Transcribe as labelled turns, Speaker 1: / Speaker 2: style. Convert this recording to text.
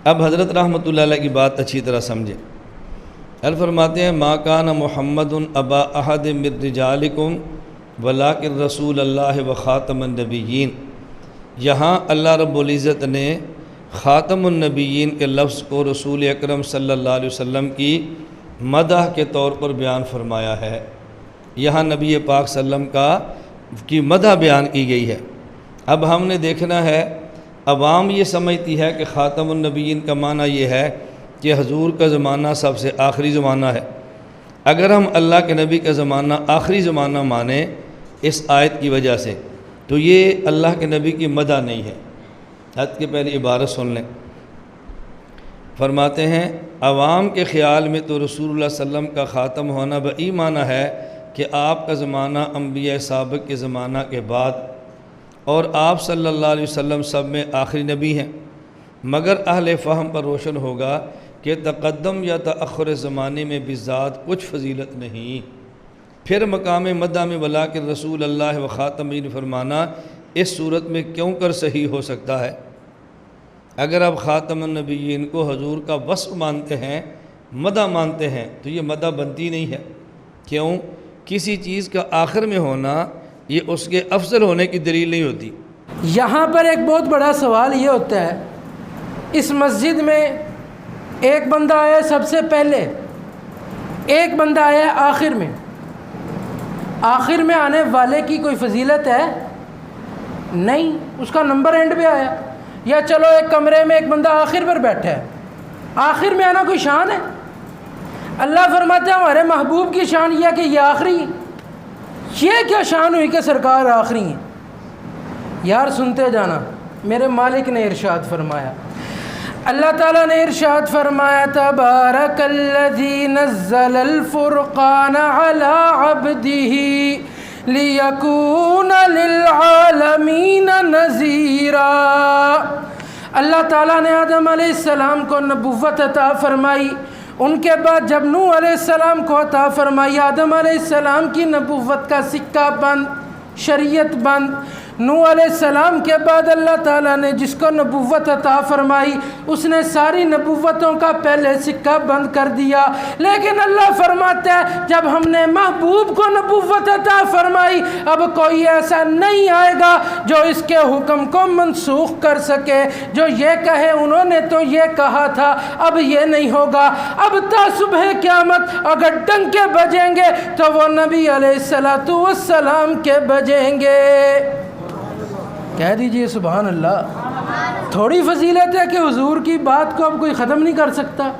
Speaker 1: اب حضرت رحمۃ اللہ علیہ کی بات اچھی طرح سمجھیں۔ فرماتے ہیں ما کان محمد ابا احد من رجالکم ولکن رسول اللہ و خاتم النبیین۔ یہاں اللہ رب العزت نے خاتم النبیین کے لفظ کو رسول اکرم صلی اللہ علیہ وسلم کی مدح کے طور پر بیان فرمایا ہے۔ یہاں نبی پاک صلی اللہ علیہ وسلم کی مدح بیان کی گئی ہے۔ اب ہم نے دیکھنا ہے، عوام یہ سمجھتی ہے کہ خاتم النبیین کا معنی یہ ہے کہ حضور کا زمانہ سب سے آخری زمانہ ہے۔ اگر ہم اللہ کے نبی کا زمانہ آخری زمانہ مانیں اس آیت کی وجہ سے، تو یہ اللہ کے نبی کی مدح نہیں ہے۔ حد کے پہلی عبارت سن لیں۔ فرماتے ہیں عوام کے خیال میں تو رسول اللہ صلی اللہ علیہ وسلم کا خاتم ہونا بئی معنی ہے کہ آپ کا زمانہ انبیاء سابق کے زمانہ کے بعد، اور آپ صلی اللہ علیہ وسلم سب میں آخری نبی ہیں۔ مگر اہل فہم پر روشن ہوگا کہ تقدم یا تأخر زمانے میں بذات کچھ فضیلت نہیں۔ پھر مقام مدح میں ولیکن رسول اللہ و خاتمین فرمانا اس صورت میں کیوں کر صحیح ہو سکتا ہے؟ اگر آپ خاتم النبیین کو حضور کا وصف مانتے ہیں، مدح مانتے ہیں، تو یہ مدح بنتی نہیں ہے۔ کیوں؟ کسی چیز کا آخر میں ہونا یہ اس کے افضل ہونے کی دلیل نہیں ہوتی۔
Speaker 2: یہاں پر ایک بہت بڑا سوال یہ ہوتا ہے، اس مسجد میں ایک بندہ آیا سب سے پہلے، ایک بندہ آیا آخر میں۔ آخر میں آنے والے کی کوئی فضیلت ہے؟ نہیں، اس کا نمبر اینڈ پہ آیا۔ یا چلو ایک کمرے میں ایک بندہ آخر پر بیٹھا ہے، آخر میں آنا کوئی شان ہے؟ اللہ فرماتے ہیں ہمارے محبوب کی شان یہ ہے کہ یہ آخری ہیں۔ یہ کیا شان ہوئی کہ سرکار آخری ہیں؟ یار سنتے جانا، میرے مالک نے ارشاد فرمایا، اللہ تعالیٰ نے ارشاد فرمایا تبارک الذی نزل الفرقان علی عبدہ لیکون للعالمین نذیرا۔ اللہ تعالیٰ نے آدم علیہ السلام کو نبوت عطا فرمائی، ان کے بعد جب نوح علیہ السلام کو عطا فرمائی، آدم علیہ السلام کی نبوت کا سکہ بند، شریعت بند۔ نوح علیہ السلام کے بعد اللہ تعالیٰ نے جس کو نبوت عطا فرمائی، اس نے ساری نبوتوں کا پہلے سکہ بند کر دیا۔ لیکن اللہ فرماتا ہے جب ہم نے محبوب کو نبوت عطا فرمائی، اب کوئی ایسا نہیں آئے گا جو اس کے حکم کو منسوخ کر سکے، جو یہ کہے انہوں نے تو یہ کہا تھا، اب یہ نہیں ہوگا۔ اب تا صبح قیامت اگر ڈنکے بجیں گے تو وہ نبی علیہ السلام کے بجیں گے۔ کہہ دیجئے سبحان اللہ۔ تھوڑی فضیلت ہے کہ حضور کی بات کو اب کوئی ختم نہیں کر سکتا۔